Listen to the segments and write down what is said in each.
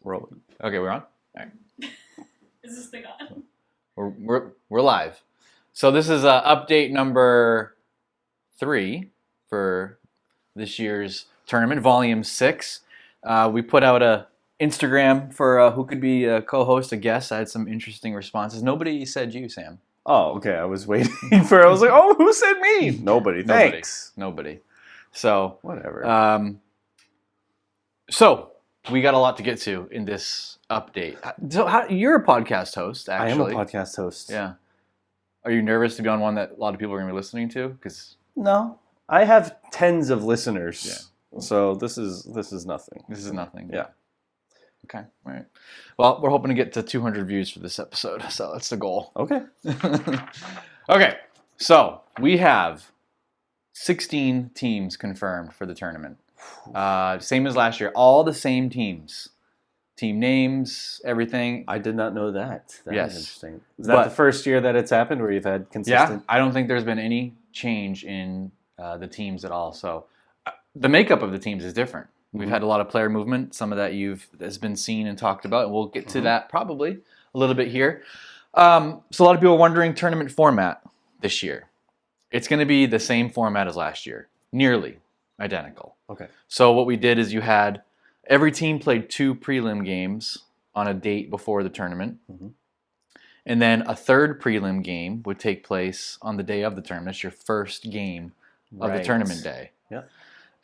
Rolling. Okay, we're on? All right. Is this thing on? We're live. So this is update number 3 for this year's tournament, volume 6. We put out a Instagram for who could be a co-host, a guest. I had some interesting responses. Nobody said you, Sam. Oh, okay. I was waiting for. I was like, oh, who said me? Nobody. Thanks. Nobody. So whatever. So we got a lot to get to in this update. So you're a podcast host, actually. I am a podcast host. Yeah. Are you nervous to be on one that a lot of people are going to be listening to? Because no, I have tens of listeners. Yeah. So this is nothing. This is nothing. Yeah. Okay. All right. Well, we're hoping to get to 200 views for this episode, so that's the goal. Okay. Okay. So we have 16 teams confirmed for the tournament. Same as last year. All the same teams. Team names, everything. I did not know that. Yes. Is interesting. Is that the first year that it's happened where you've had consistent? Yeah. I don't think there's been any change in the teams at all. So the makeup of the teams is different. We've had a lot of player movement. Some of that has been seen and talked about, and we'll get to that probably a little bit here. So a lot of people are wondering tournament format this year. It's going to be the same format as last year, nearly identical. Okay. So what we did is you had every team played 2 prelim games on a date before the tournament, and then a third prelim game would take place on the day of the tournament. It's your first game of the tournament day. Yeah.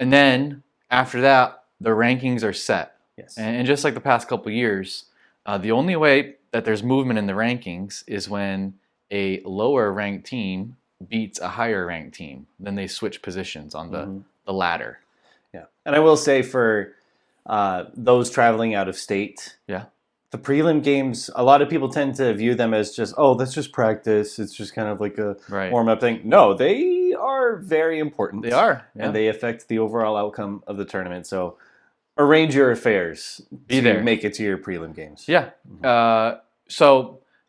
And then after that, the rankings are set. Yes. And just like the past couple of years, the only way that there's movement in the rankings is when a lower ranked team beats a higher ranked team. Then they switch positions on the ladder. Yeah. And I will say for those traveling out of state, the prelim games, a lot of people tend to view them as just, oh, that's just practice. It's just kind of like a warm-up thing. No, they are very important. They are. Yeah. And they affect the overall outcome of the tournament. So arrange your affairs to make it to your prelim games. Yeah.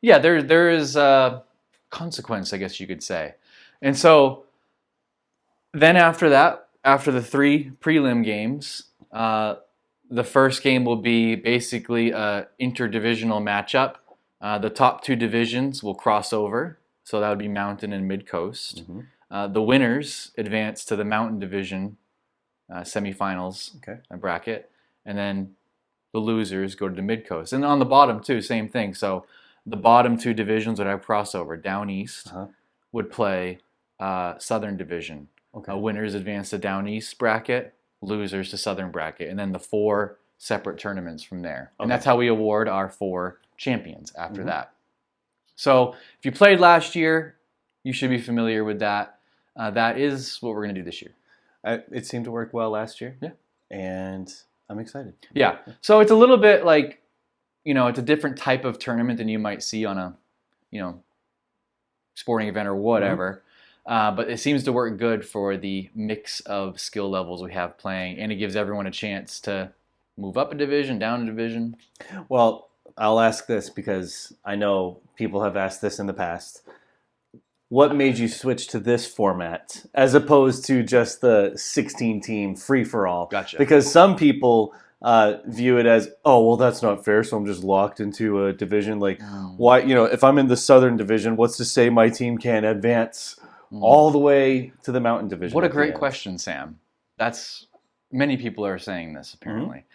There is a consequence, I guess you could say. And so then after that, after the 3 prelim games, the first game will be basically an interdivisional matchup. The top 2 divisions will cross over. So that would be Mountain and Mid-Coast. The winners advance to the Mountain Division semifinals bracket. And then the losers go to the Mid-Coast. And on the bottom, too, same thing. So the bottom 2 divisions would have crossover. Down East would play Southern Division. Winners advance to Down East bracket. Losers to Southern bracket, and then the 4 separate tournaments from there. And that's how we award our 4 champions after that. So if you played last year, you should be familiar with that. That is what we're going to do this year. It seemed to work well last year. Yeah. And I'm excited. Yeah. So it's a little bit like, it's a different type of tournament than you might see on a, sporting event or whatever. But it seems to work good for the mix of skill levels we have playing, and it gives everyone a chance to move up a division, down a division. Well, I'll ask this because I know people have asked this in the past. What made you switch to this format as opposed to just the 16-team free-for-all? Gotcha. Because some people view it as, oh, well, that's not fair, so I'm just locked into a division. Like, why? If I'm in the Southern Division, what's to say my team can't advance all the way to the Mountain Division? What a great question, Sam. Many people are saying this, apparently.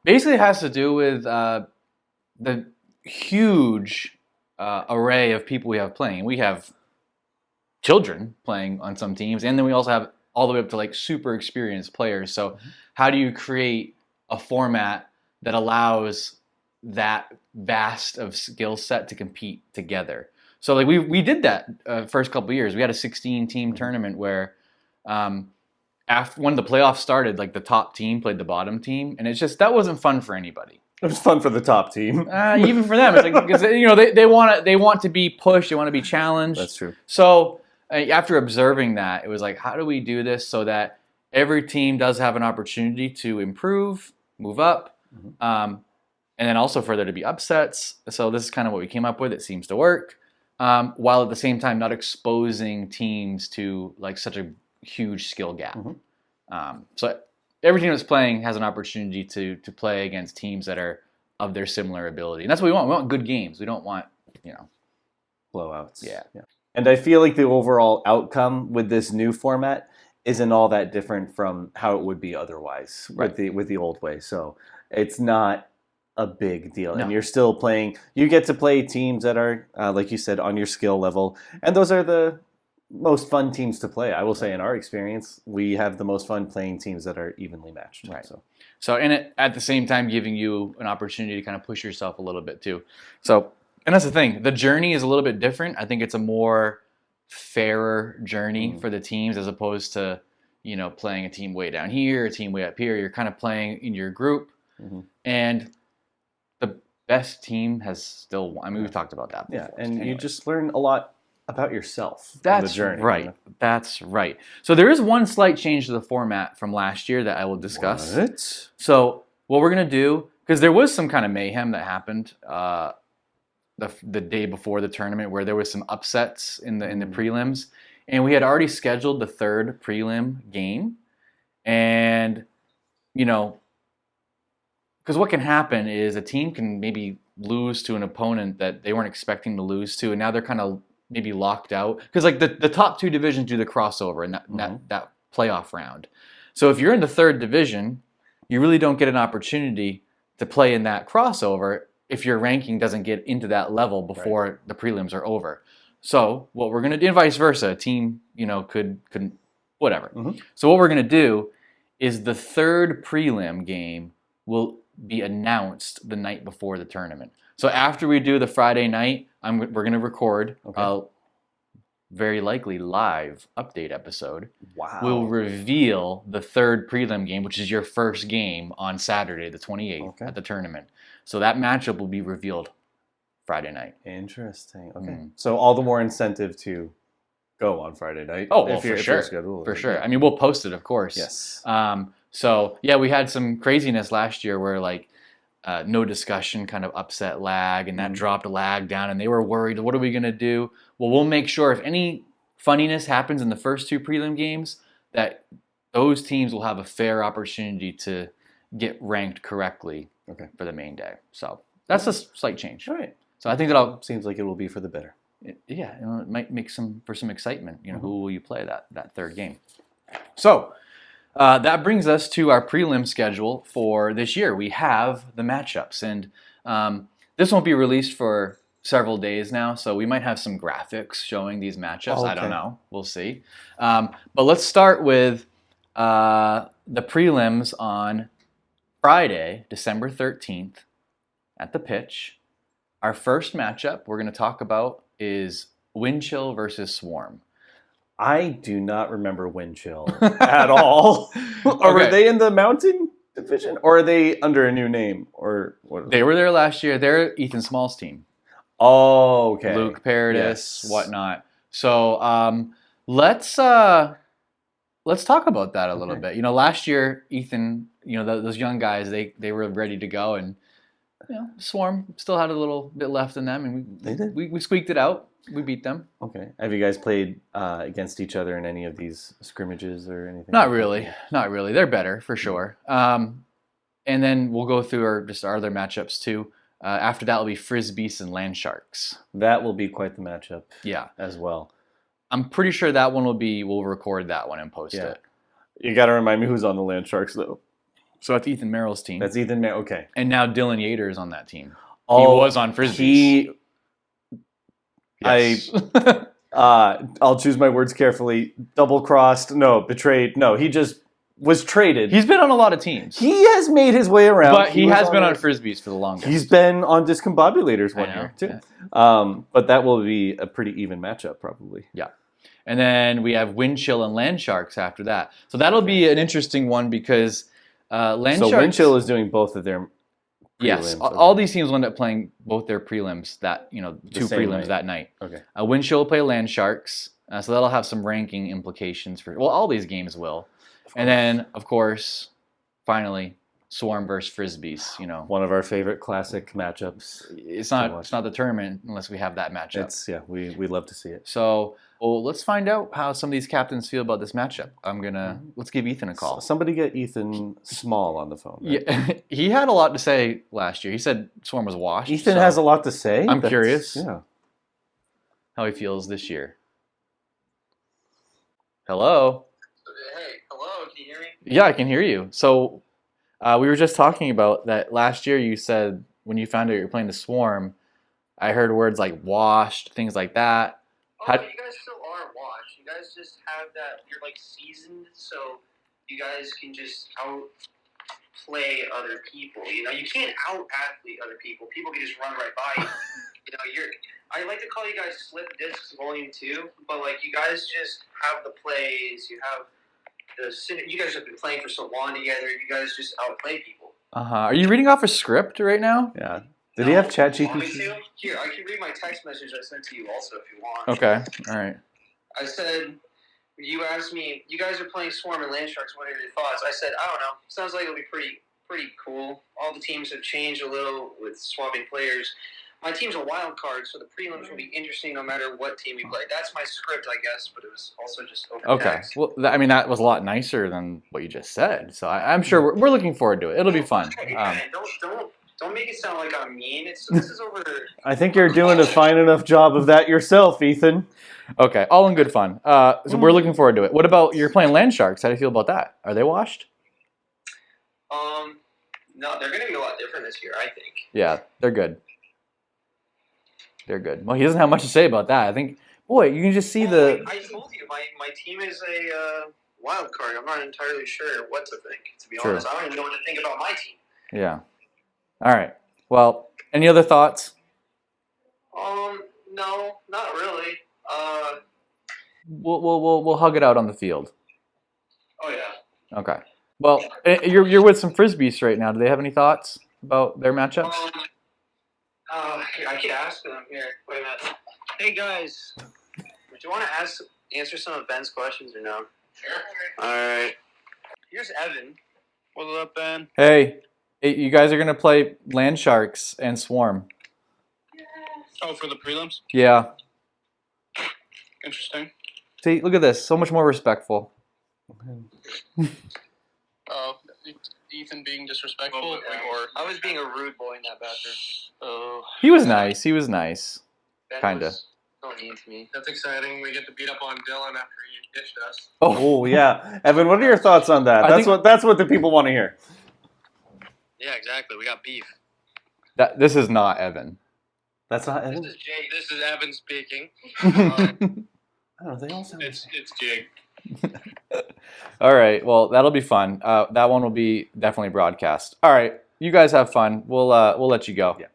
Basically, it has to do with the huge array of people we have playing. We have children playing on some teams, and then we also have all the way up to like super experienced players. So how do you create a format that allows that vast of skill set to compete together? So like we did that first couple of years. We had a 16-team tournament where after when the playoffs started, like the top team played the bottom team, and it's just that wasn't fun for anybody. It was fun for the top team, even for them. It's like because they want to be pushed, they want to be challenged. That's true. So after observing that, it was like, how do we do this so that every team does have an opportunity to improve, move up, and then also for there to be upsets. So this is kind of what we came up with. It seems to work. While at the same time not exposing teams to like such a huge skill gap. So every team that's playing has an opportunity to play against teams that are of their similar ability. And that's what we want. We want good games. We don't want, blowouts. Yeah. And I feel like the overall outcome with this new format isn't all that different from how it would be otherwise with the old way. So it's not a big deal. No. And you're still playing. You get to play teams that are, like you said, on your skill level. And those are the most fun teams to play. I will say in our experience, we have the most fun playing teams that are evenly matched. Right. So and at the same time giving you an opportunity to kind of push yourself a little bit too. So, and that's the thing. The journey is a little bit different. I think it's a more fairer journey for the teams as opposed to, playing a team way down here, a team way up here. You're kind of playing in your group. And the best team has still won. I mean, we've talked about that before. Yeah, and you just learn a lot about yourself. That's the journey, right. That's right. So there is one slight change to the format from last year that I will discuss. What? So what we're going to do, because there was some kind of mayhem that happened the day before the tournament where there was some upsets in the prelims. And we had already scheduled the third prelim game. And, because what can happen is a team can maybe lose to an opponent that they weren't expecting to lose to. And now they're kind of maybe locked out. Because like the top two divisions do the crossover in that playoff round. So if you're in the third division, you really don't get an opportunity to play in that crossover if your ranking doesn't get into that level before the prelims are over. So what we're going to do, and vice versa, a team, could whatever. So what we're going to do is the third prelim game will be announced the night before the tournament. So after we do the Friday night, we're going to record a very likely live update episode. Wow. We'll reveal the third prelim game, which is your first game on Saturday, the 28th at the tournament. So that matchup will be revealed Friday night. Interesting. Okay. So all the more incentive to go on Friday night. Oh, well, for sure. For sure. I mean, we'll post it, of course. Yes. So, yeah, we had some craziness last year where, no discussion kind of upset lag, and that dropped lag down, and they were worried, what are we going to do? Well, we'll make sure if any funniness happens in the first two prelim games, that those teams will have a fair opportunity to get ranked correctly for the main day. So that's a slight change. All right. So I think that seems like it will be for the better. It might make some excitement. Who will you play that third game? So that brings us to our prelim schedule for this year. We have the matchups, and this won't be released for several days now, so we might have some graphics showing these matchups. I don't know. We'll see. But let's start with the prelims on Friday, December 13th at the pitch. Our first matchup we're going to talk about is Wind Chill versus Swarm. I do not remember Wind Chill at all. Are they in the Mountain Division, or are they under a new name, or what? They were there last year. They're Ethan Small's team. Oh, okay. Luke Paradis, whatnot. So let's talk about that a little bit. Last year, Ethan, those young guys, they were ready to go, and Swarm still had a little bit left in them, and we squeaked it out. We beat them. Okay. Have you guys played against each other in any of these scrimmages or anything? Not really. Not really. They're better, for sure. And then we'll go through our other matchups, too. After that will be Frisbees and Land Sharks. That will be quite the matchup. Yeah. As well. I'm pretty sure that one we'll record that one and post it. You got to remind me who's on the Land Sharks, though. So that's Ethan Merrill's team. That's Ethan Merrill. Okay. And now Dylan Yater is on that team. He was on Frisbees. Yes. I'll choose my words carefully. Double-crossed. No, betrayed. No, he just was traded. He's been on a lot of teams. He has made his way around. But he has been on Frisbees for the longest. He's been on Discombobulators one year, too. Yeah. But that will be a pretty even matchup, probably. Yeah. And then we have Wind Chill and Land Sharks after that. So that'll be an interesting one because Land Sharks... So Wind Chill is doing both of their prelims. Yes. All these teams will end up playing both their prelims, two prelims that night. Okay. Wind Chill will play Land Sharks. So that'll have some ranking implications for... Well, all these games will. And then, of course, finally, Swarm versus Frisbees. One of our favorite classic matchups. It's not the tournament unless we have that matchup. We love to see it. So Well, let's find out how some of these captains feel about this matchup. Let's give Ethan a call. Somebody get Ethan Small on the phone. Right? Yeah, he had a lot to say last year. He said Swarm was washed. Ethan has a lot to say. I'm curious how he feels this year. Hello? Hey, hello, can you hear me? Yeah, I can hear you. So we were just talking about that last year. You said when you found out you were playing the Swarm, I heard words like washed, things like that. Oh, you guys still are washed. You guys just have that, you're like seasoned, so you guys can just outplay other people. You know, you can't out-athlete other people. People can just run right by you. You know, I like to call you guys Slip Discs Volume 2, but like you guys just have the plays, you guys have been playing for so long together, you guys just outplay people. Are you reading off a script right now? Yeah. Did he have ChatGPT? Here, I can read my text message I sent to you also if you want. Okay, all right. I said, you asked me, you guys are playing Swarm and Land Sharks, what are your thoughts? I said, I don't know. Sounds like it'll be pretty cool. All the teams have changed a little with swapping players. My team's a wild card, so the prelims will be interesting no matter what team we play. That's my script, I guess, but it was also just open text. Well, that was a lot nicer than what you just said. So I'm sure we're looking forward to it. It'll be fun. Don't make it sound like I'm mean. This is over. I think you're doing a fine enough job of that yourself, Ethan. Okay, all in good fun. So we're looking forward to it. What about you're playing Land Sharks? How do you feel about that? Are they washed? No, they're going to be a lot different this year, I think. Yeah, they're good. They're good. Well, he doesn't have much to say about that. I think, boy, you can just see the. I told you, my team is a wild card. I'm not entirely sure what to think. To be honest, I don't even know what to think about my team. Yeah. All right. Well, any other thoughts? No, not really. We'll hug it out on the field. Oh yeah. Okay. Well, you're with some Frisbees right now. Do they have any thoughts about their matchups? I could ask them here. Wait a minute. Hey guys, do you want to answer some of Ben's questions or no? Sure. All right. Here's Evan. What's up, Ben? Hey, you guys are gonna play Land Sharks and Swarm. Oh, for the prelims? Yeah. Interesting. See, look at this. So much more respectful. Oh, Ethan being disrespectful, or I was being a rude boy in that bathroom. Oh. He was nice. He was nice. Ben Kinda. was so mean to me. That's exciting. We get to beat up on Dylan after he ditched us. Oh yeah, Evan. What are your thoughts on that? That's what the people want to hear. Yeah, exactly. We got beef. This is not Evan. That's not Evan. This is Jake. This is Evan speaking. I don't know. They all sound. It's Jake. All right. Well, that'll be fun. That one will be definitely broadcast. All right. You guys have fun. We'll let you go. Yeah.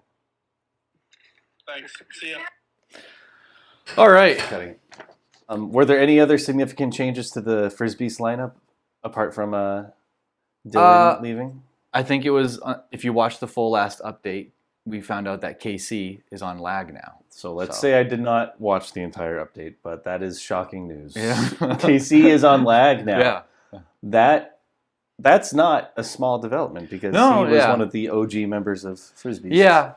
Thanks. See ya. All right. Were there any other significant changes to the Frisbees lineup apart from Dylan leaving? I think it was if you watch the full last update, we found out that KC is on lag now. So let's say I did not watch the entire update, but that is shocking news. Yeah. KC is on lag now. Yeah. That's not a small development because he was one of the OG members of Frisbees. Yeah.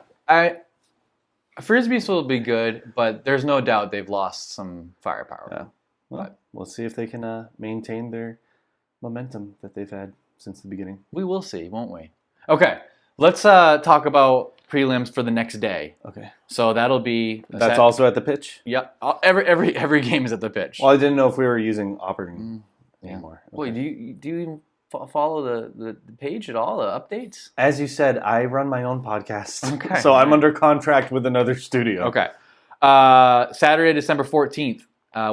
Frisbees will be good, but there's no doubt they've lost some firepower. Yeah. Well, we'll see if they can maintain their momentum that they've had since the beginning. We will see, won't we? Okay. Let's talk about prelims for the next day. Okay. So that'll be... That's also at the pitch? Yep. Every game is at the pitch. Well, I didn't know if we were using Auburn anymore. Okay. Wait, do you even follow the page at all, the updates? As you said, I run my own podcast. Okay. So I'm under contract with another studio. Okay. Saturday, December 14th,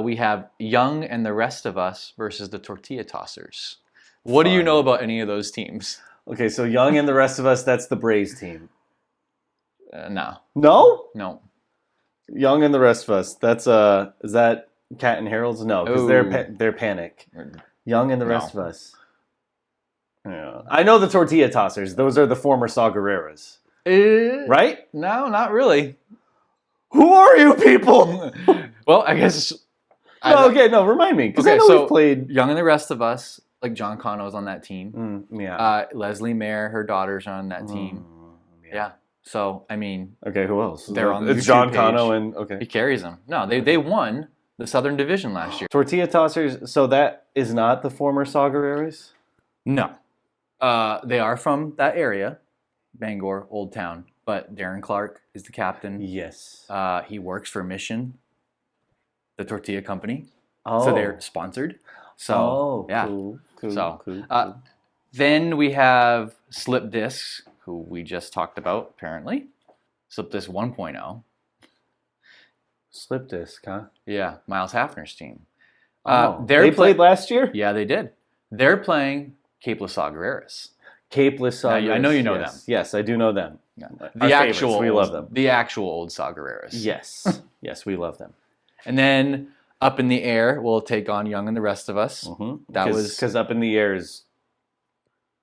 we have Young and the Rest of Us versus the Tortilla Tossers. What do you know about any of those teams? Okay, so Young and the Rest of Us, that's the Braves team. No. No? No. Young and the Rest of Us, that's is that Cat and Harold's? No, because they're Panic. Young and the Rest of Us. Yeah. I know the Tortilla Tossers. Those are the former Saw Guerreras. Right? No, not really. Who are you people? Well, I guess... remind me. Because I know we've played... Young and the Rest of Us, like John Cano's on that team. Yeah. Leslie Mayer, her daughter's on that team. Yeah. So, I mean... Okay, who else? They're on the It's YouTube John page. Cano and... Okay. He carries them. No, they won the Southern Division last year. Tortilla Tossers, so that is not the former Saguareras? No. They are from that area, Bangor, Old Town. But Darren Clark is the captain. Yes. He works for Mission, the tortilla company. Oh. So they're sponsored. So, yeah. Cool. Cool. Then we have Slip Discs, who we just talked about, apparently. Slip Disc 1.0. Slip Disc, huh? Yeah, Miles Hafner's team. They played last year? Yeah, they did. They're playing Cape La Saguareras. Cape La Saguareras. I know you know them. Yes, I do know them. Yeah. We love them. The actual old Saguareras. Yes. Yes, we love them. And then Up in the Air will take on Young and the rest of us. Mm-hmm. That was because Up in the Air is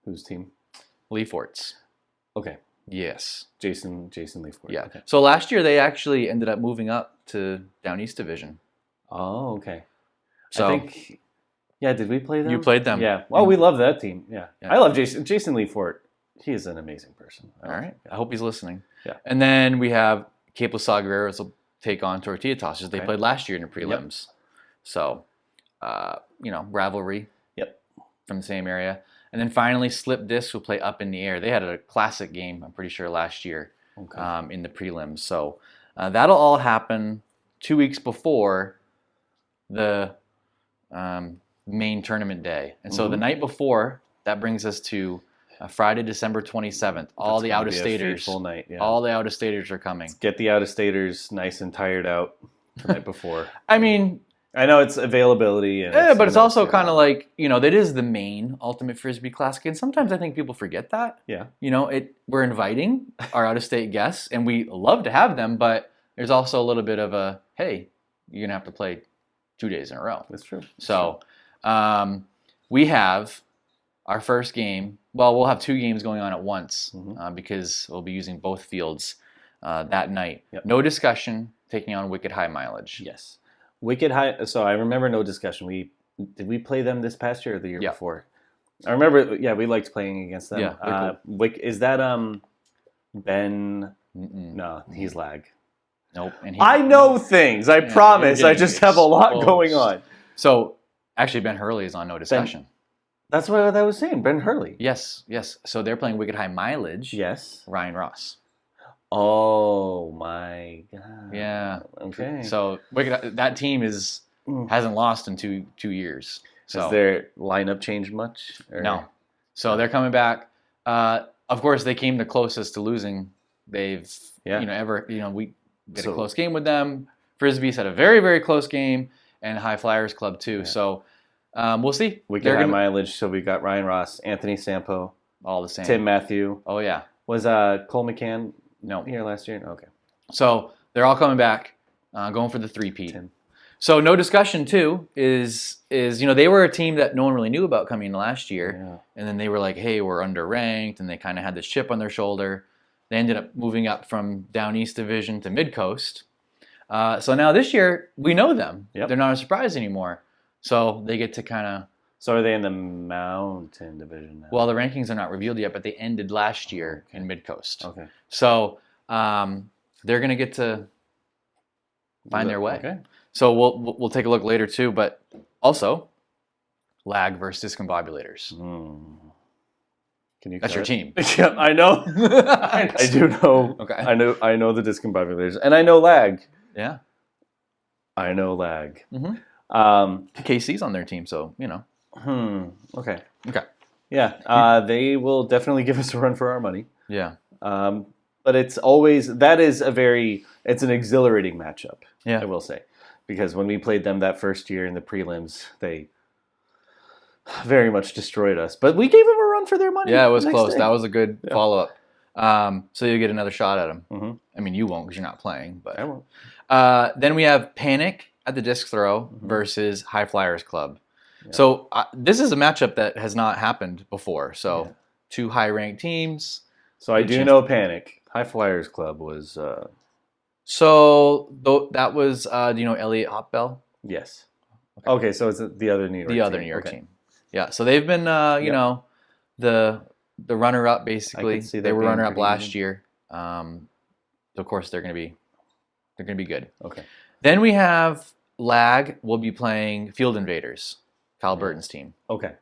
whose team? Lee Fort's. Okay. Yes. Jason Lee Fort. Yeah. Okay. So last year they actually ended up moving up to Down East Division. Oh, okay. So I think. Yeah, did we play them? You played them. Yeah. Oh, we love that team. Yeah. I love Jason Lee Fort. He is an amazing person. All right. I hope he's listening. Yeah. And then we have Cape La Saguareras will take on Tortilla Tossers. They played last year in the prelims. Yep. So, rivalry. Yep. From the same area. And then finally, Slip Disc will play Up in the Air. They had a classic game, I'm pretty sure, last year in the prelims. So that'll all happen 2 weeks before the main tournament day. And so the night before, that brings us to Friday, December 27th. All the out-of-staters. Full night. Yeah. All the out-of-staters are coming. Let's get the out-of-staters nice and tired out the night before. I mean, I know it's availability. But it's also kind of like, that is the main Ultimate Frisbee Classic. And sometimes I think people forget that. Yeah. We're inviting our out-of-state guests, and we love to have them, but there's also a little bit of a, hey, you're going to have to play 2 days in a row. That's true. So we have our first game. Well, we'll have 2 games going on at once because we'll be using both fields that night. Yep. No discussion, taking on Wicked High Mileage. Yes. Wicked High. So I remember no discussion. Did we play them this past year or the year before? I remember. Yeah, we liked playing against them. Yeah. Cool. Is that Ben? Mm-mm. No, he's lag. Nope. And I know things. I promise. I just have a lot going on. So actually, Ben Hurley is on no discussion. That's what I was saying. Ben Hurley. Yes. So they're playing Wicked High Mileage. Yes. Ryan Ross. Oh my God. Yeah. Okay. So that team hasn't lost in two years. So has their lineup changed much? Or? No. So they're coming back. Of course, they came the closest to losing. They've we had a close game with them. Frisbee's had a very, very close game, and High Flyers Club too. Yeah. So we'll see. Wicked High Mileage. So we've got Ryan Ross, Anthony Sampo, all the same. Tim Matthew. Oh yeah. Was Cole McCann? No. Here last year? Okay. So they're all coming back, going for the three-peat. So no discussion too is they were a team that no one really knew about coming in last year, and then they were like, hey, we're underranked, and they kind of had this chip on their shoulder. They ended up moving up from Down East Division to Mid Coast. So now this year we know them. Yep. They're not a surprise anymore. So they get to kind of. So are they in the Mountain Division now? Well, the rankings are not revealed yet, but they ended last year in Mid Coast. Okay. So they're going to get to find their way. Okay. So we'll take a look later too, but also lag versus discombobulators. Can you? That's your team. Yeah, I know. I do know. Okay. I know the discombobulators, and I know lag. Yeah. I know lag. KC's on their team, so you know. Okay. Okay. Yeah. They will definitely give us a run for our money. Yeah. But it's always it's an exhilarating matchup. Yeah. I will say. Because when we played them that first year in the prelims, they very much destroyed us. But we gave them a run for their money. Yeah, it was close. That was a good follow-up. So you'll get another shot at them. I mean, you won't because you're not playing. But I won't. Then we have Panic at the disc throw versus High Flyers Club. Yeah. So this is a matchup that has not happened before. So two high-ranked teams. So I do know Panic. High Flyers Club was... So that was, do you know Elliot Hopbell? Yes. Okay, so it's the other New York team. The other New York team. Yeah, so they've been, the runner-up, basically. They were runner-up last year. Of course, they're going to be good. Okay. Then we have Lag will be playing Field Invaders, Kyle Burton's team. Okay.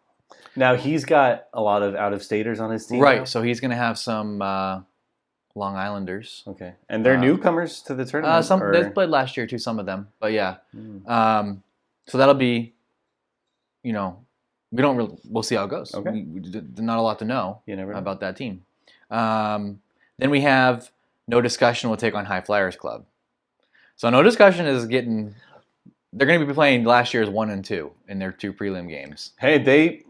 Now he's got a lot of out-of-staters on his team. Right, now? so he's going to have some Long Islanders. Okay. And they're newcomers to the tournament? They played last year too, some of them. But yeah. So that'll be, we'll see how it goes. Okay. Not a lot to know You never know. about that team. Then we have No Discussion will take on High Flyers Club. So No Discussion is they're going to be playing last year's 1 and 2 in their 2 prelim games. Hey,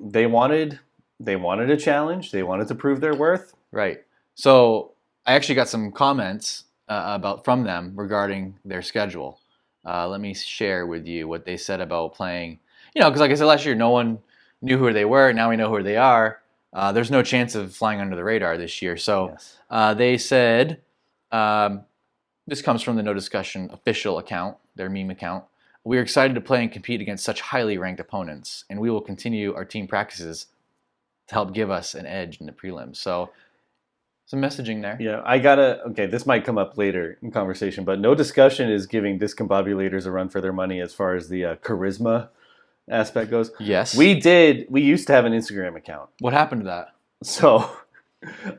they wanted a challenge. They wanted to prove their worth. Right. So I actually got some comments from them regarding their schedule. Let me share with you what they said about playing. Because like I said last year, no one knew who they were. Now we know who they are. There's no chance of flying under the radar this year. So they said, this comes from the No Discussion official account, their meme account. We are excited to play and compete against such highly ranked opponents, and we will continue our team practices to help give us an edge in the prelims. So some messaging there. Yeah, this might come up later in conversation, but No Discussion is giving discombobulators a run for their money as far as the charisma aspect goes. Yes. We used to have an Instagram account. What happened to that? So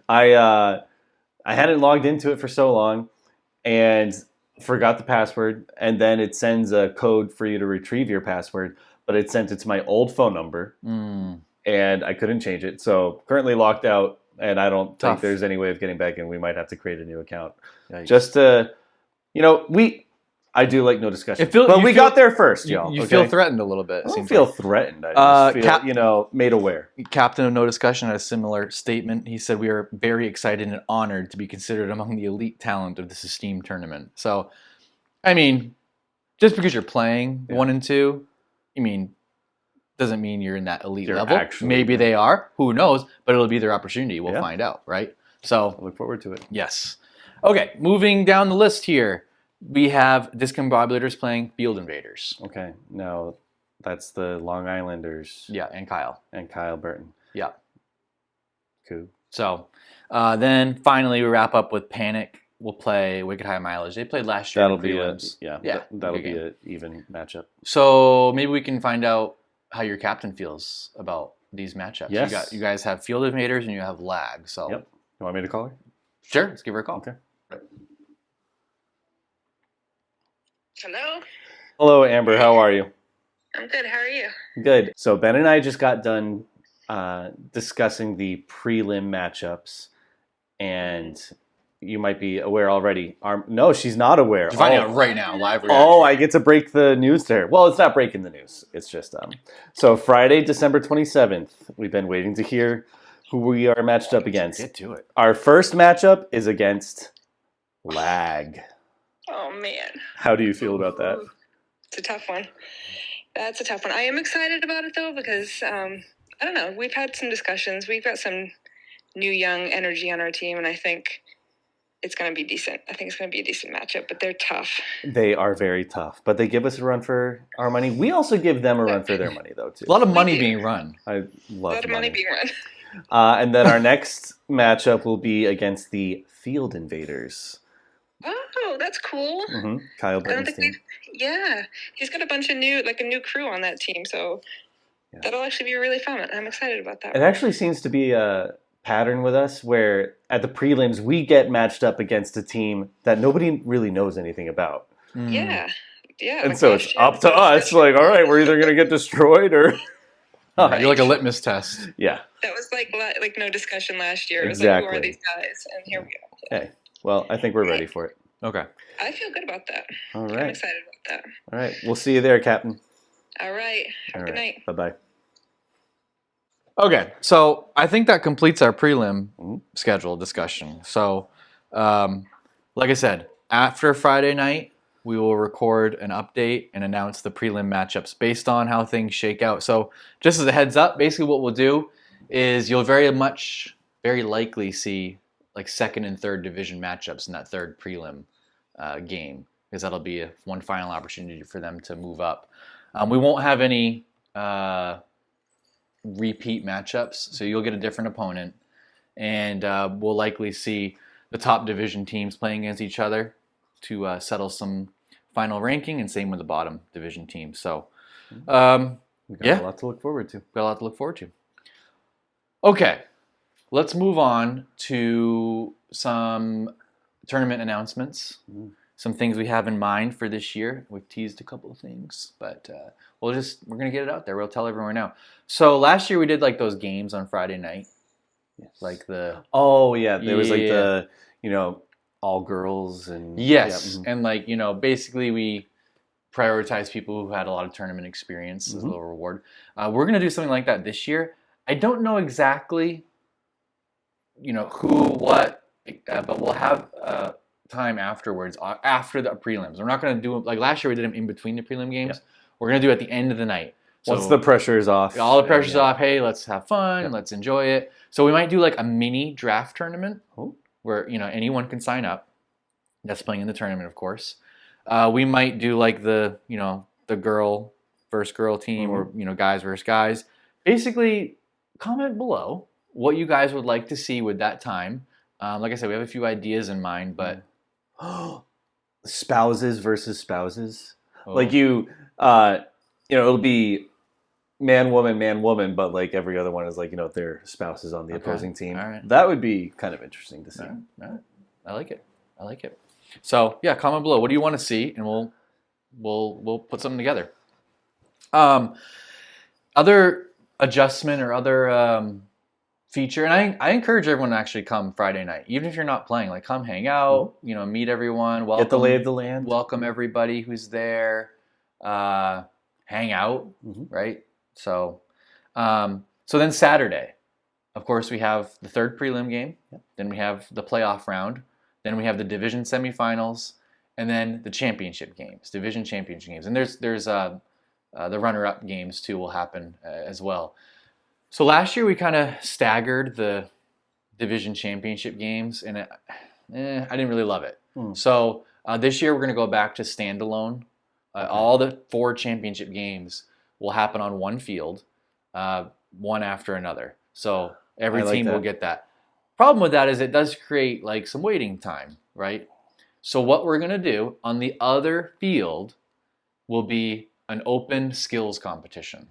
I hadn't logged into it for so long and forgot the password, and then it sends a code for you to retrieve your password, but it sent it to my old phone number, and I couldn't change it. So currently locked out, and I don't think there's any way of getting back in. We might have to create a new account. Yikes. Just to, I do like No Discussion, but we got there first, y'all. You feel threatened a little bit. I don't feel threatened. I just feel, made aware. Captain of No Discussion had a similar statement. He said, we are very excited and honored to be considered among the elite talent of this esteemed tournament. So, just because you're playing 1 and 2, doesn't mean you're in that elite level. Maybe they are. Who knows? But it'll be their opportunity. We'll find out, right? So I look forward to it. Yes. Okay, moving down the list here. We have Discombobulators playing Field Invaders. Okay, now that's the Long Islanders. Yeah, and Kyle. And Kyle Burton. Yeah. Cool. So then finally we wrap up with Panic. We'll play Wicked High Mileage. They played last year. That'll be an even matchup. So maybe we can find out how your captain feels about these matchups. Yes. You guys have Field Invaders and you have Lag. So Yep. You want me to call her? Sure. Let's give her a call. Okay. Hello. Hello, Amber. How are you? I'm good. How are you? Good. So Ben and I just got done discussing the prelim matchups, and you might be aware already. No, she's not aware. You're finding out right now, live reaction. Oh, I get to break the news to her. Well, it's not breaking the news. It's just so Friday, December 27th. We've been waiting to hear who we are matched up against. Get to it. Our first matchup is against Lag. Oh, man. How do you feel about that? It's a tough one. That's a tough one. I am excited about it, though, because, I don't know, we've had some discussions. We've got some new young energy on our team, and I think it's going to be decent. I think it's going to be a decent matchup, but they're tough. They are very tough, but they give us a run for our money. We also give them a run for their money, though, too. A lot of money being run. I love a lot of money being run. And then our next matchup will be against the Field Invaders. Oh, that's cool. Mm-hmm. Kyle Burton's team. Yeah, he's got a new crew on that team, so that'll actually be really fun. I'm excited about that. It actually seems to be a pattern with us where at the prelims we get matched up against a team that nobody really knows anything about. Yeah. And so it's up to us, like, all right, we're either going to get destroyed or... You're like a litmus test. Yeah. That was like No Discussion last year. Exactly. It was like, who are these guys? And here we go. Hey, well, I think we're ready for it. Okay. I feel good about that. All right. I'm excited about that. All right. We'll see you there, Captain. All right. Good night. Bye-bye. Okay. So I think that completes our prelim schedule discussion. So, like I said, after Friday night, we will record an update and announce the prelim matchups based on how things shake out. So just as a heads up, basically what we'll do is you'll very likely see like second and third division matchups in that third prelim game, because that'll be one final opportunity for them to move up. We won't have any repeat matchups, so you'll get a different opponent, and we'll likely see the top division teams playing against each other to settle some final ranking, and same with the bottom division team. So, we got a lot to look forward to. Got a lot to look forward to. Okay, let's move on to some tournament announcements. Some things we have in mind for this year. We've teased a couple of things, but we're gonna get it out there. We'll tell everyone now. So last year we did like those games on Friday night, like the there was like the all girls and and like basically we prioritize people who had a lot of tournament experience as a little reward. We're gonna do something like that this year. I don't know exactly, who, what, but we'll have time afterwards, after the prelims. We're not going to do it like last year. We did them in between the prelim games. Yeah. We're going to do it at the end of the night. Once the pressure's off. All the pressure's off. Hey, let's have fun. Let's enjoy it. So we might do like a mini draft tournament where, anyone can sign up. That's playing in the tournament, of course. We might do like the girl versus girl team or, guys versus guys. Basically, comment below what you guys would like to see with that time. Like I said, we have a few ideas in mind, but spouses versus spouses. Like it'll be man, woman, but like every other one is like, their spouses on the opposing team. All right. That would be kind of interesting to see. All right. I like it. So yeah, comment below. What do you want to see? And we'll put something together. Other adjustment or other feature, and I encourage everyone to actually come Friday night, even if you're not playing. Like, come hang out, meet everyone, welcome, get the lay of the land, welcome everybody who's there, hang out, right? So, so then Saturday, of course, we have the third prelim game, then we have the playoff round, then we have the division semifinals, and then the championship games, division championship games, and there's the runner-up games too will happen as well. So last year we kind of staggered the division championship games, and I didn't really love it. So this year we're going to go back to standalone. All the 4 championship games will happen on one field, one after another. So every team will get that. Problem with that is it does create like some waiting time, right? So what we're going to do on the other field will be an open skills competition.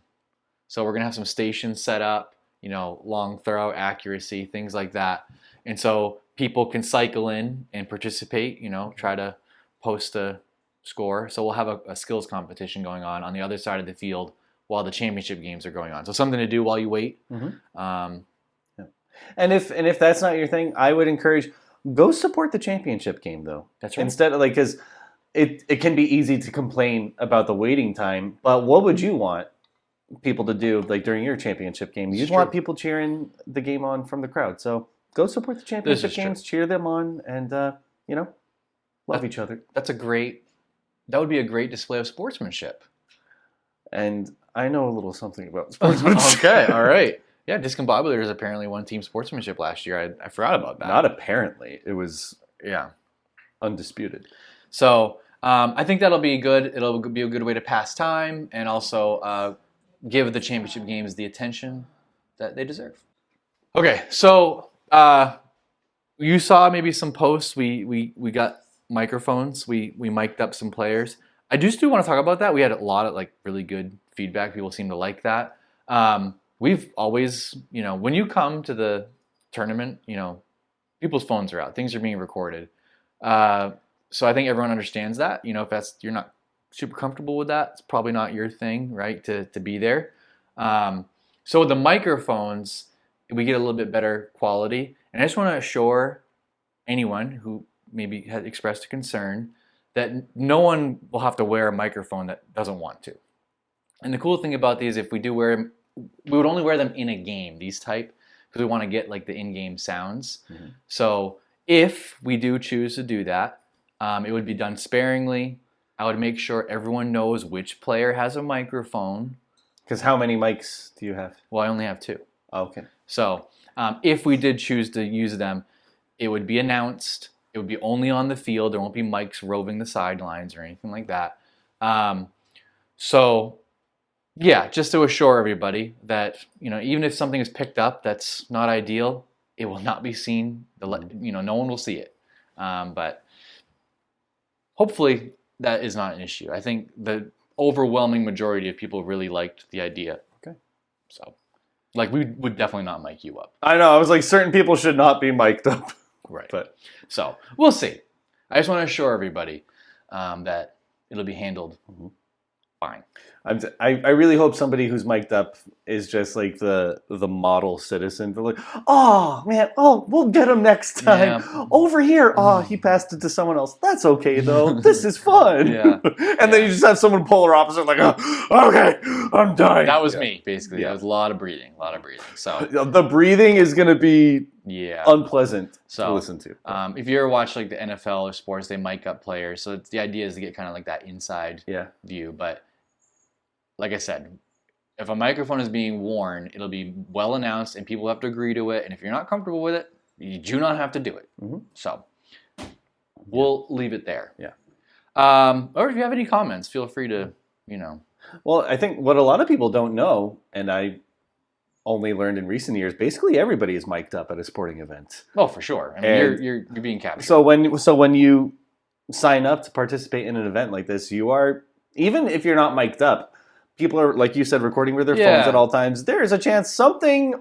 So we're going to have some stations set up, long throw, accuracy, things like that. And so people can cycle in and participate, try to post a score. So we'll have a skills competition going on the other side of the field while the championship games are going on. So something to do while you wait. And if that's not your thing, I would encourage, go support the championship game though. That's right. Instead of because it can be easy to complain about the waiting time, but what would you want people to do like during your championship game? You'd want people cheering the game on from the crowd. So go support the championship games, cheer them on, and love each other. That would be a great display of sportsmanship. And I know a little something about sportsmanship. Okay, all right. Yeah, Discombobulator is apparently won team sportsmanship last year. I forgot about that. Not apparently. It was undisputed. So I think that'll be good. It'll be a good way to pass time and also give the championship games the attention that they deserve. Okay, so you saw maybe some posts. We got microphones. We mic'd up some players. I just do want to talk about that. We had a lot of like really good feedback. People seem to like that. We've always, when you come to the tournament, people's phones are out. Things are being recorded. So I think everyone understands that. If you're not super comfortable with that, it's probably not your thing, right, to be there. So with the microphones, we get a little bit better quality. And I just want to assure anyone who maybe has expressed a concern that no one will have to wear a microphone that doesn't want to. And the cool thing about these, if we do wear them, we would only wear them in a game, these type, because we want to get like the in-game sounds. So if we do choose to do that, it would be done sparingly. I would make sure everyone knows which player has a microphone. Because how many mics do you have? Well, I only have 2. Oh, okay. So if we did choose to use them, it would be announced. It would be only on the field. There won't be mics roving the sidelines or anything like that. So yeah, just to assure everybody that, even if something is picked up that's not ideal, it will not be seen. No one will see it. But hopefully that is not an issue. I think the overwhelming majority of people really liked the idea. Okay. So, like, we would definitely not mic you up. I know. I was like, certain people should not be mic'd up. Right. But so we'll see. I just want to assure everybody that it'll be handled fine. I really hope somebody who's mic'd up is just like the model citizen. They're like, oh man, we'll get him next time. Yeah. Over here, he passed it to someone else. That's okay though. This is fun. Yeah. And then you just have someone polar opposite, like, okay, I'm dying. That was me, basically. That was a lot of breathing. So the breathing is gonna be unpleasant to listen to. If you ever watch like the NFL or sports, they mic up players. So the idea is to get kind of like that inside view. But like I said, if a microphone is being worn, it'll be well announced and people have to agree to it. And if you're not comfortable with it, you do not have to do it. So we'll leave it there. Yeah. Or if you have any comments, feel free to, Well, I think what a lot of people don't know, and I only learned in recent years, basically everybody is mic'd up at a sporting event. Oh, for sure. I mean, you're being captured. So when you sign up to participate in an event like this, you are, even if you're not mic'd up, people are, like you said, recording with their phones at all times. There is a chance something,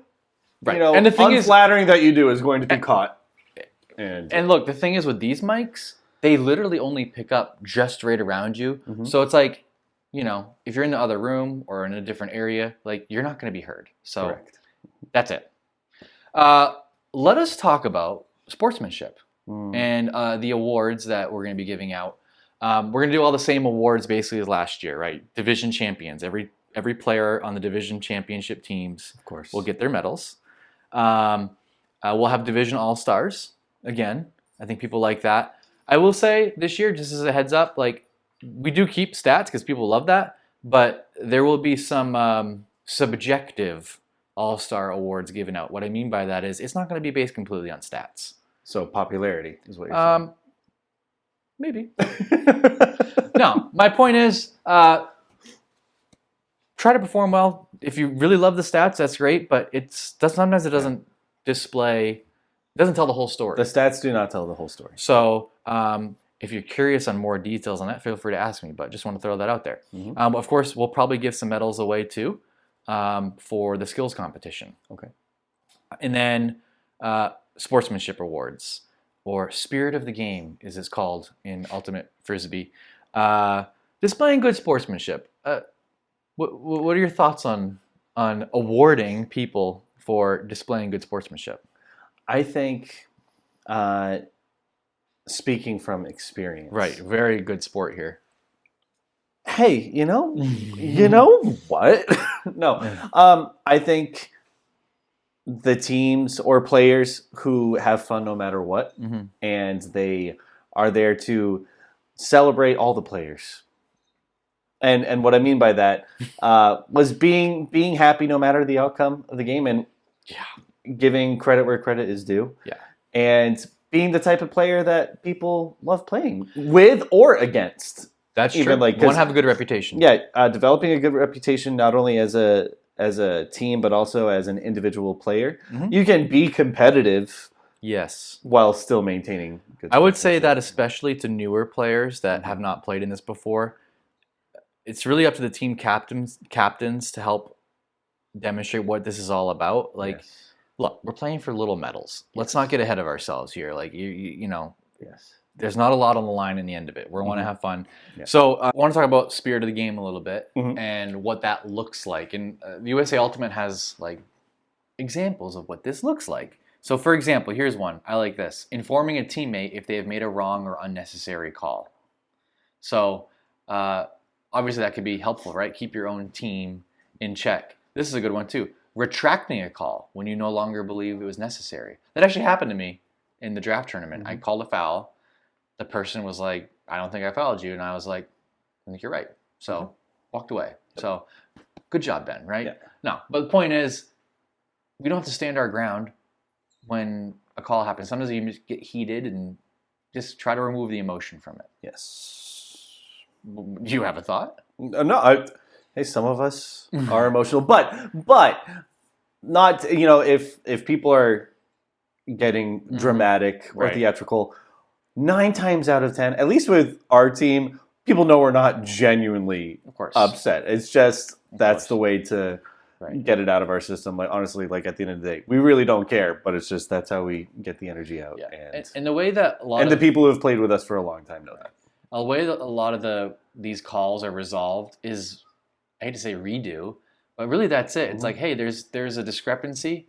and the thing unflattering that you do is going to be caught. And look, the thing is with these mics, they literally only pick up just right around you. So it's like, if you're in the other room or in a different area, like you're not going to be heard. So that's it. Let us talk about sportsmanship and the awards that we're going to be giving out. We're going to do all the same awards basically as last year, right? Division champions. Every player on the division championship teams, of course, will get their medals. We'll have division all-stars again. I think people like that. I will say this year, just as a heads up, like we do keep stats because people love that, but there will be some subjective all-star awards given out. What I mean by that is it's not going to be based completely on stats. So popularity is what you're saying. Maybe. No, my point is try to perform well. If you really love the stats, that's great, but sometimes it doesn't doesn't tell the whole story. The stats do not tell the whole story. So if you're curious on more details on that, feel free to ask me, but just want to throw that out there. Of course, we'll probably give some medals away too for the skills competition. Okay. And then sportsmanship awards, or Spirit of the Game, as it's called in Ultimate Frisbee. Displaying good sportsmanship. What are your thoughts on awarding people for displaying good sportsmanship? I think, speaking from experience, right? Very good sport here. Hey, you know what? No, I think the teams or players who have fun no matter what, and they are there to celebrate all the players. And what I mean by that was being happy no matter the outcome of the game, and giving credit where credit is due. Yeah. And being the type of player that people love playing with or against. That's true. Like, you want to have a good reputation. Yeah, developing a good reputation not only as a team but also as an individual player. You can be competitive. Yes. While still maintaining good. I would say that especially to newer players that have not played in this before, it's really up to the team captains to help demonstrate what this is all about. Like, look, we're playing for little medals. Let's not get ahead of ourselves here. Like, you know, there's not a lot on the line in the end of it. We want to have fun. Yeah. So I want to talk about Spirit of the Game a little bit and what that looks like. And the USA Ultimate has like examples of what this looks like. So for example, here's one. I like this. Informing a teammate if they have made a wrong or unnecessary call. So obviously that could be helpful, right? Keep your own team in check. This is a good one too. Retracting a call when you no longer believe it was necessary. That actually happened to me in the draft tournament. I called a foul. The person was like, I don't think I fouled you. And I was like, I think you're right. So walked away. So good job, Ben, right? Yeah. No, but the point is, we don't have to stand our ground when a call happens. Sometimes you just get heated and just try to remove the emotion from it. Yes. Do you have a thought? No, hey, some of us are emotional, but not, if people are getting dramatic or theatrical, 9 times out of 10, at least with our team, people know we're not genuinely upset. It's just that's the way to get it out of our system. Like honestly, like at the end of the day, we really don't care, but it's just that's how we get the energy out. Yeah. And the way that the people who have played with us for a long time know that. The way that a lot of these calls are resolved is, I hate to say redo, but really that's it. It's like, hey, there's a discrepancy.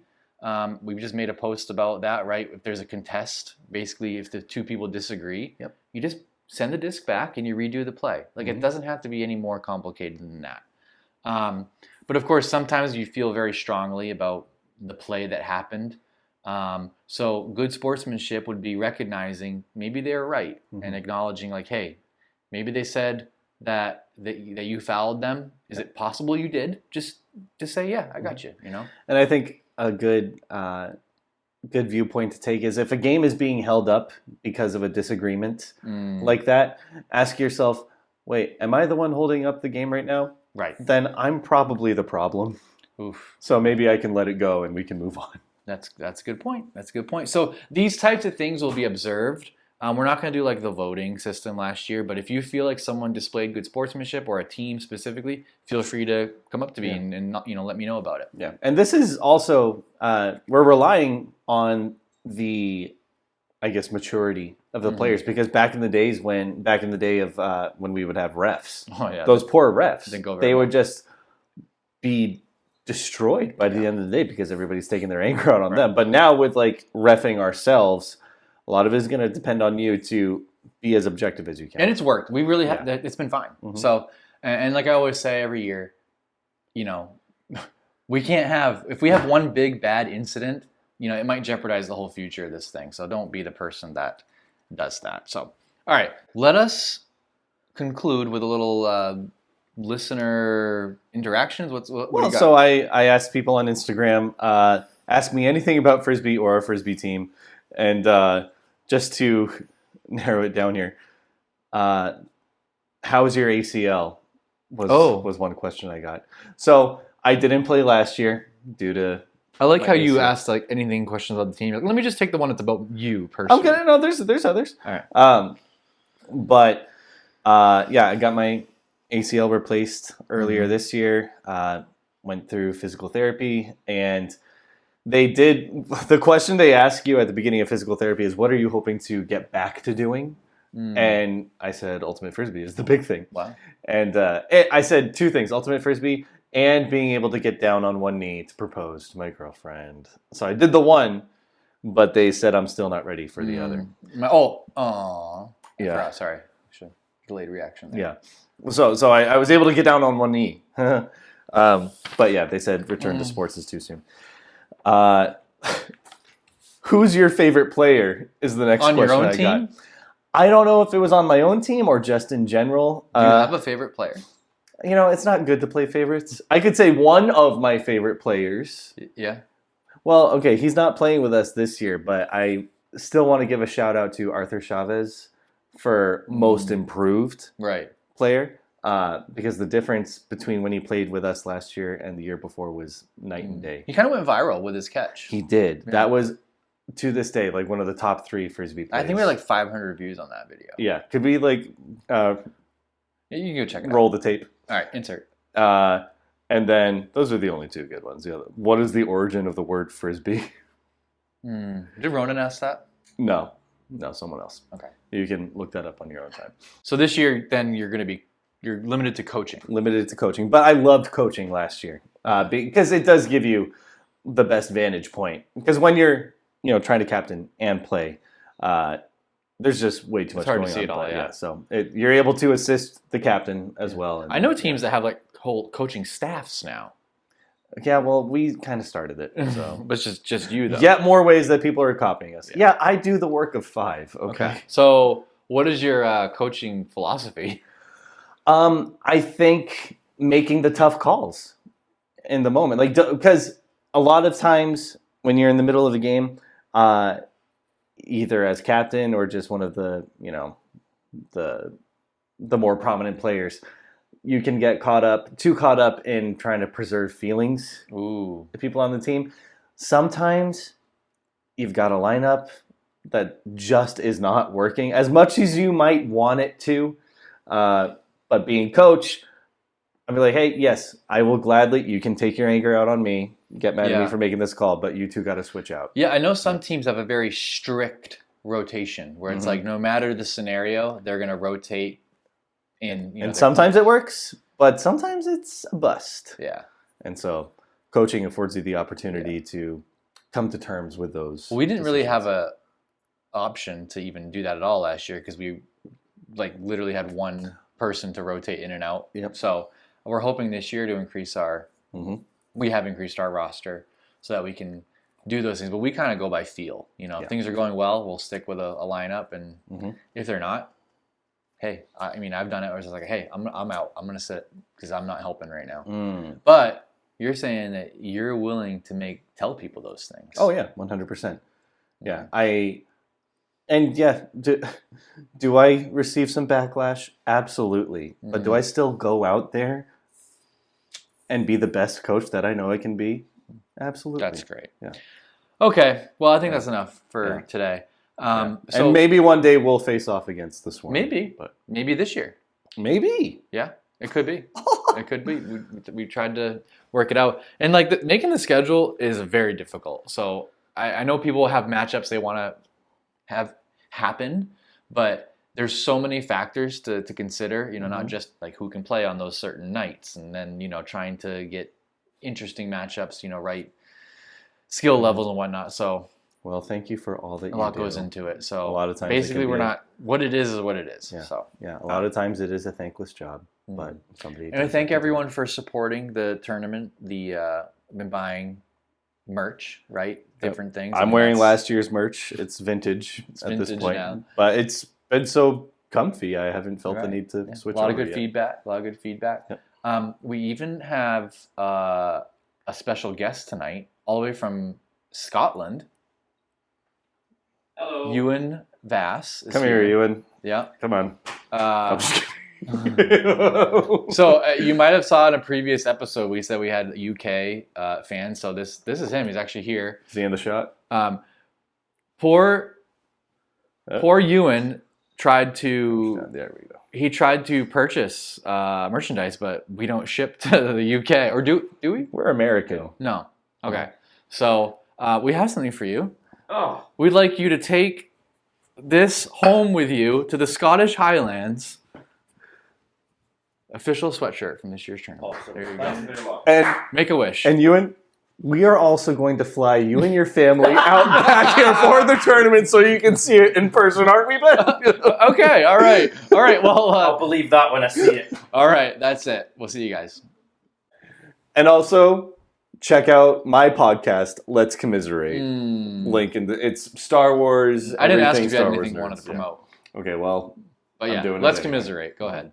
We just made a post about that, right? If there's a contest, basically, if the two people disagree, you just send the disc back and you redo the play. Like it doesn't have to be any more complicated than that. But of course, sometimes you feel very strongly about the play that happened. So good sportsmanship would be recognizing maybe they're right and acknowledging like, hey, maybe they said that you fouled them. Is it possible you did? Just say, yeah, I got you. You know. And I think a good viewpoint to take is if a game is being held up because of a disagreement like that, ask yourself, wait, am I the one holding up the game right now? Right. Then I'm probably the problem. Oof. So maybe I can let it go and we can move on. That's a good point. That's a good point. So these types of things will be observed. We're not going to do like the voting system last year, but if you feel like someone displayed good sportsmanship or a team specifically, feel free to come up to me and let me know about it. Yeah, and this is also we're relying on the, I guess, maturity of the players because back in the day of when we would have refs, those poor refs, they would just be destroyed by the end of the day because everybody's taking their anger out on them. But now with like reffing ourselves, a lot of it is going to depend on you to be as objective as you can. And it's worked. We really have. It's been fine. So, and like I always say every year, we can't have, if we have one big bad incident, it might jeopardize the whole future of this thing. So don't be the person that does that. So, all right, let us conclude with a little listener interactions. What do you got? So I asked people on Instagram, ask me anything about Frisbee or our Frisbee team. And just to narrow it down here, how was your ACL? Was one question I got. So I didn't play last year due to. I like how you asked like anything questions about the team. Like, let me just take the one that's about you personally. Okay, no, there's others. All right. I got my ACL replaced earlier this year. Went through physical therapy and. The question they ask you at the beginning of physical therapy is, what are you hoping to get back to doing? And I said, ultimate Frisbee is the big thing. Wow. And I said two things, ultimate Frisbee and being able to get down on one knee to propose to my girlfriend. So I did the one, but they said I'm still not ready for the other. Yeah. Sorry. Delayed reaction there. Yeah. So I was able to get down on one knee. But yeah, they said return to sports is too soon. Who's your favorite player is the next question on your own I team? got. I don't know if it was on my own team or just in general. Do you have a favorite player? It's not good to play favorites. I could say one of my favorite players. Yeah. Well, okay, he's not playing with us this year, but I still want to give a shout out to Arthur Chavez for most improved player. Because the difference between when he played with us last year and the year before was night and day. He kind of went viral with his catch. He did. Yeah. That was, to this day, like one of the top 3 Frisbee plays. I think we had like 500 views on that video. Yeah. Could we you can go check it out. Roll the tape. All right, insert. And then, those are the only 2 good ones. What is the origin of the word Frisbee? Did Ronan ask that? No, someone else. Okay. You can look that up on your own time. So this year, then, you're limited to coaching. Limited to coaching. But I loved coaching last year because it does give you the best vantage point. Because when you're trying to captain and play, there's just way too much going on. It's hard to see it all, yeah. So you're able to assist the captain as well. And, I know teams that have like whole coaching staffs now. Yeah, well, we kind of started it. So. But it's just you, though. Yet more ways that people are copying us. Yeah, I do the work of 5, okay? So what is your coaching philosophy? I think making the tough calls in the moment, because a lot of times when you're in the middle of a game, either as captain or just one of the more prominent players, you can get too caught up in trying to preserve feelings. Ooh. The people on the team. Sometimes you've got a lineup that just is not working as much as you might want it to. But being coach, I'd be like, hey, yes, I will gladly. You can take your anger out on me, get mad at me for making this call, but you two got to switch out. Yeah, I know some teams have a very strict rotation where it's like no matter the scenario, they're going to rotate in. And sometimes it works, but sometimes it's a bust. Yeah. And so coaching affords you the opportunity to come to terms with those. Well, we didn't really have a option to even do that at all last year because we literally had one person to rotate in and out. Yep. So we're hoping this year to increase our. We have increased our roster so that we can do those things, but we kind of go by feel. If things are going well, we'll stick with a lineup, and if they're not, hey, I've done it where it's like, hey, I'm out. I'm gonna sit because I'm not helping right now. But you're saying that you're willing to tell people those things. Oh yeah, 100%. Yeah, do I receive some backlash? Absolutely. But do I still go out there and be the best coach that I know I can be? Absolutely. That's great. Yeah. Okay. Well, I think that's enough for today. So and maybe one day we'll face off against the Swarm. Maybe this year. Maybe. Yeah, it could be. It could be. We tried to work it out. And making the schedule is very difficult. So I know people have matchups they want to have happen, but there's so many factors to consider, not just who can play on those certain nights, and then, trying to get interesting matchups, right skill levels and whatnot. So, well, thank you for all that you do. A lot goes into it. So a lot of times basically we're not, what it is what it is. Yeah. So a lot of times it is a thankless job, but somebody. And I thank everyone for supporting the tournament. Been buying merch, right? Different things. I'm wearing last year's merch. It's vintage at this point, but it's been so comfy. I haven't felt the need to switch. A lot of good feedback. Yep. We even have a special guest tonight, all the way from Scotland. Hello. Ewan Vass. Come here, Ewan. Yeah. Come on. So you might have saw in a previous episode we said we had UK fans. So this is him. He's actually here. Is he in the shot? Poor Ewan tried to. There we go. He tried to purchase merchandise, but we don't ship to the UK, or do we? We're American. No. Okay. So we have something for you. Oh. We'd like you to take this home with you to the Scottish Highlands. Official sweatshirt from this year's tournament. Awesome. There you go. And make a wish. And Ewan, we are also going to fly you and your family out back here for the tournament so you can see it in person, aren't we, Ben? Okay. All right. Well, I'll believe that when I see it. All right. That's it. We'll see you guys. And also, check out my podcast, Let's Commiserate. Link it's Star Wars. I didn't ask if you had anything you wanted to promote. Okay, well, but yeah, Let's Commiserate. Go ahead.